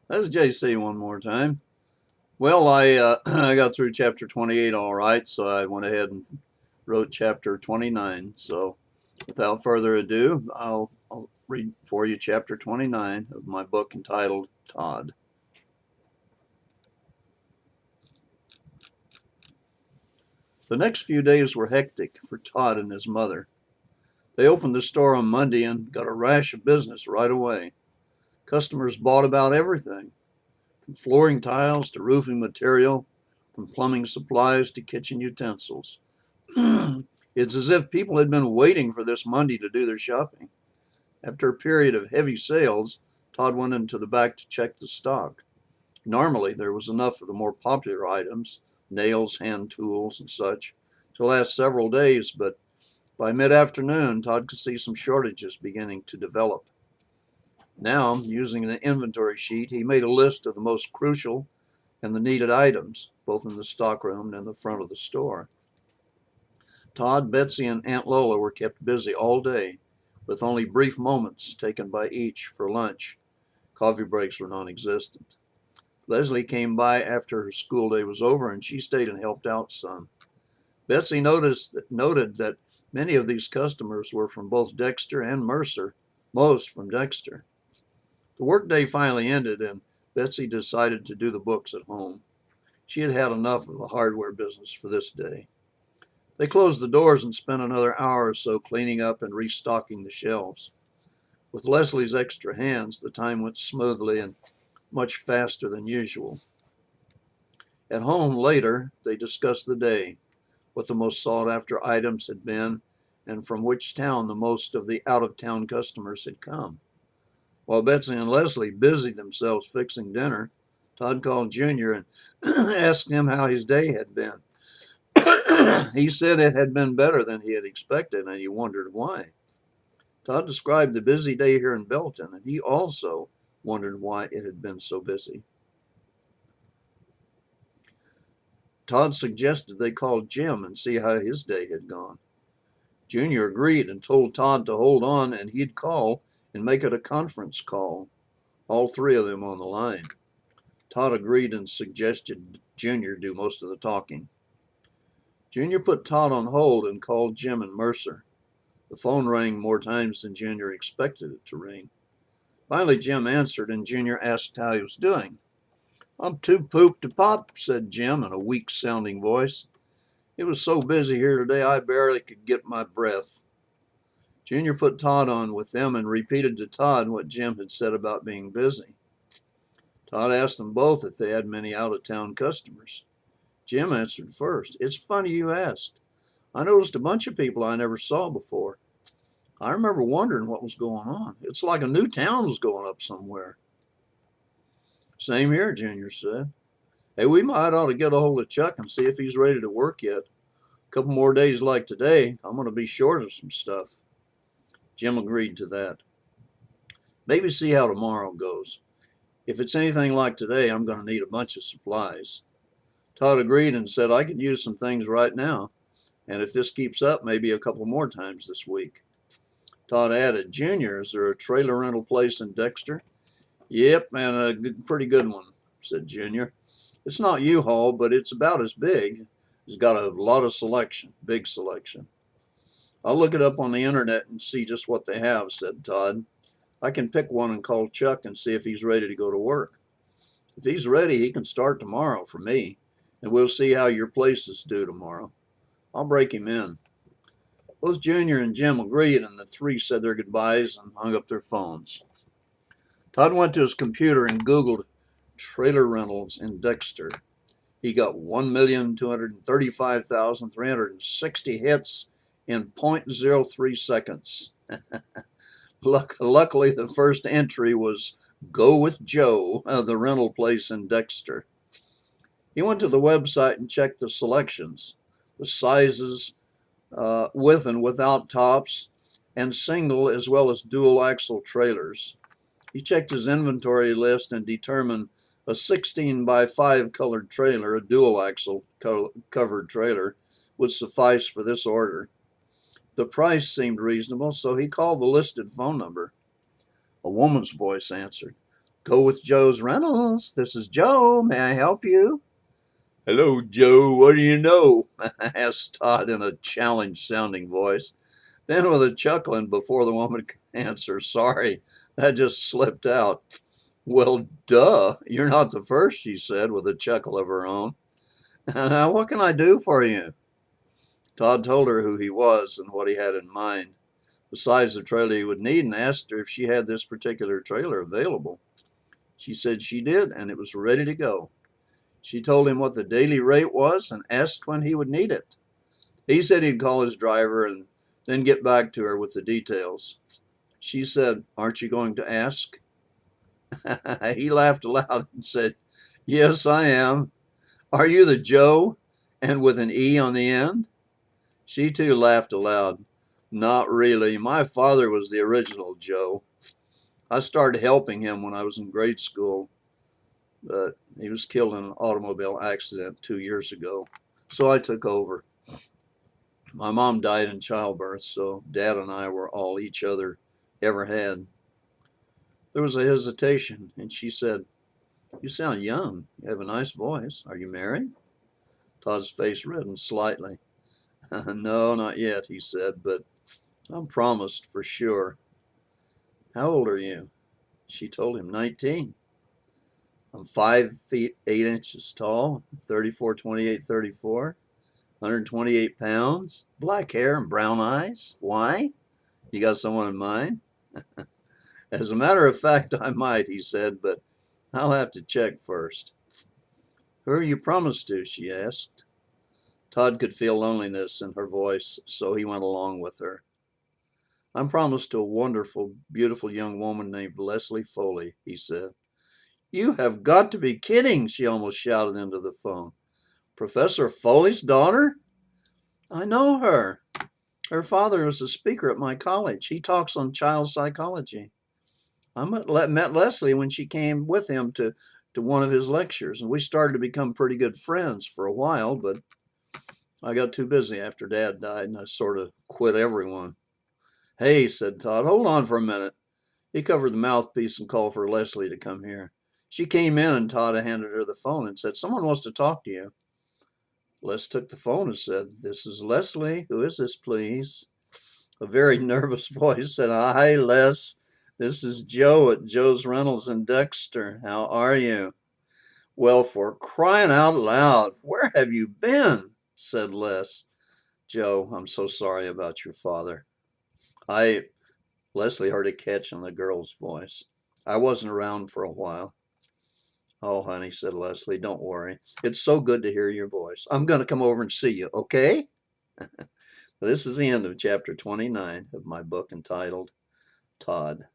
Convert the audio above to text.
That's JC one more time. Well, I I got through chapter 28 all right, so I went ahead and wrote chapter 29. So, without further ado, I'll read for you chapter 29 of my book entitled Todd. The next few days were hectic for Todd and his mother. They opened the store on Monday and got a rash of business right away. Customers bought about everything, from flooring tiles to roofing material, from plumbing supplies to kitchen utensils. It's as if people had been waiting for this Monday to do their shopping. After a period of heavy sales, Todd went into the back to check the stock. Normally, there was enough of the more popular items, nails, hand tools, and such, to last several days, but by mid afternoon, Todd could see some shortages beginning to develop. Now, using an inventory sheet, he made a list of the most crucial and the needed items, both in the stockroom and in the front of the store. Todd, Betsy, and Aunt Lola were kept busy all day, with only brief moments taken by each for lunch. Coffee breaks were non existent. Leslie came by after her school day was over, and she stayed and helped out some. Betsy noted that many of these customers were from both Dexter and Mercer, most from Dexter. The workday finally ended, and Betsy decided to do the books at home. She had had enough of the hardware business for this day. They closed the doors and spent another hour or so cleaning up and restocking the shelves. With Leslie's extra hands, the time went smoothly and much faster than usual. At home later, they discussed the day, what the most sought after items had been, and from which town the most of the out of town customers had come. While Betsy and Leslie busied themselves fixing dinner, Todd called Junior and asked him how his day had been. He said it had been better than he had expected, and he wondered why. Todd described the busy day here in Belton, and he also wondered why it had been so busy. Todd suggested they call Jim and see how his day had gone. Junior agreed and told Todd to hold on, and he'd call and make it a conference call, all three of them on the line. Todd agreed and suggested Junior do most of the talking. Junior put Todd on hold and called Jim and Mercer. The phone rang more times than Junior expected it to ring. Finally, Jim answered, and Junior asked how he was doing. "I'm too pooped to pop," said Jim in a weak-sounding voice. "It was so busy here today I barely could get my breath." Junior put Todd on with them and repeated to Todd what Jim had said about being busy. Todd asked them both if they had many out-of-town customers. Jim answered first. "It's funny you asked. I noticed a bunch of people I never saw before. I remember wondering what was going on. It's like a new town was going up somewhere." "Same here," Junior said. "Hey, we might ought to get a hold of Chuck and see if he's ready to work yet. A couple more days like today, I'm going to be short of some stuff." Jim agreed to that. "Maybe see how tomorrow goes. If it's anything like today, I'm going to need a bunch of supplies." Todd agreed and said, "I could use some things right now, and if this keeps up, maybe a couple more times this week." Todd added, "Junior, is there a trailer rental place in Dexter?" "Yep, and a pretty good one," said Junior. "It's not U-Haul, but it's about as big. It's got a lot of selection, big selection." "I'll look it up on the internet and see just what they have," said Todd. "I can pick one and call Chuck and see if he's ready to go to work. If he's ready, he can start tomorrow for me, and we'll see how your places do tomorrow. I'll break him in." Both Junior and Jim agreed, and the three said their goodbyes and hung up their phones. Todd went to his computer and Googled trailer rentals in Dexter. He got 1,235,360 hits in .03 seconds. Luckily, the first entry was "Go with Joe," the rental place in Dexter. He went to the website and checked the selections, the sizes, with and without tops, and single as well as dual axle trailers. He checked his inventory list and determined a 16 by 5 colored trailer, a dual axle covered trailer, would suffice for this order. The price seemed reasonable, so he called the listed phone number. A woman's voice answered. Go with Joe's Rentals. This is Joe. May I help you? Hello, Joe. What do you know? asked Todd in a challenged-sounding voice. Then, with a chuckle, and before the woman could answer, sorry, that just slipped out. Well, duh. You're not the first, she said, with a chuckle of her own. Now, what can I do for you? Todd told her who he was and what he had in mind, the size of trailer he would need, and asked her if she had this particular trailer available. She said she did, and it was ready to go. She told him what the daily rate was and asked when he would need it. He said he'd call his driver and then get back to her with the details. She said, "Aren't you going to ask?" He laughed aloud and said, "Yes, I am. Are you the Joe and with an E on the end?" She too laughed aloud. "Not really. My father was the original Joe. I started helping him when I was in grade school, but he was killed in an automobile accident 2 years ago, so I took over. My mom died in childbirth, so Dad and I were all each other ever had." There was a hesitation, and she said, "You sound young. You have a nice voice. Are you married?" Todd's face reddened slightly. "No, not yet," he said, "but I'm promised for sure." "How old are you?" She told him, 19. "I'm 5 feet 8 inches tall, 34, 28, 34, 128 pounds, black hair and brown eyes. Why? You got someone in mind?" "As a matter of fact, I might," he said, "but I'll have to check first." "Who are you promised to?" she asked. Todd could feel loneliness in her voice, so he went along with her. "I'm promised to a wonderful, beautiful young woman named Leslie Foley," he said. "You have got to be kidding," she almost shouted into the phone. "Professor Foley's daughter?" "I know her. Her father was a speaker at my college. He talks on child psychology. I met Leslie when she came with him to one of his lectures, and we started to become pretty good friends for a while, but I got too busy after Dad died, and I sort of quit everyone." "Hey," said Todd, "hold on for a minute." He covered the mouthpiece and called for Leslie to come here. She came in, and Todd handed her the phone and said, "Someone wants to talk to you." Les took the phone and said, "This is Leslie. Who is this, please?" A very nervous voice said, "Hi, Les. This is Joe at Joe's Rentals in Dexter. How are you?" "Well, for crying out loud, where have you been?" said Les. "Joe, I'm so sorry about your father." Leslie heard a catch in the girl's voice. "I wasn't around for a while." "Oh, honey," said Leslie, "don't worry. It's so good to hear your voice. I'm going to come over and see you, okay?" This is the end of chapter 29 of my book entitled Todd.